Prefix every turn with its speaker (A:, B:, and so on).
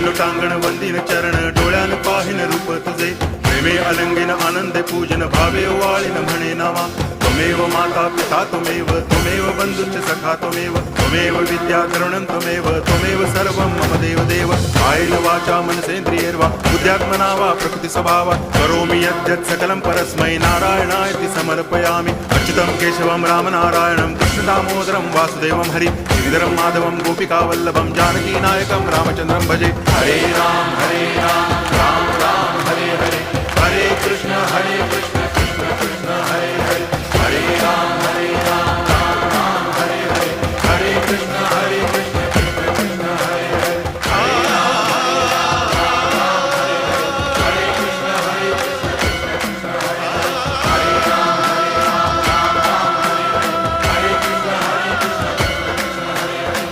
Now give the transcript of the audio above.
A: लोटांगण वंदिन चरण डोळ्यान पाहिन रूप तुझे प्रेमे अलंगिन आनंदे पूजन भावे वाळीन म्हणे नावा त्वमेव माता पिता त्वमेव बंधुश्च सखा त्वमेव विद्या करुणं त्वमेव सर्वं मम देव कायेन वाचा मनसेन्द्रियैर्वा बुद्ध्यात्मना वा प्रकृति स्वभावात् करोमि यद्यत् सकलं परस्मै नारायणायति समर्पयामि अच्युतं केशवं रामनारायणं कृष्णदामोदरं वासुदेवं हरि गिरिधरं माधवं गोपिकावल्लभं जानकीनायकं रामचन्द्रं भजे हरे राम राम राम हरे हरे हरे कृष्ण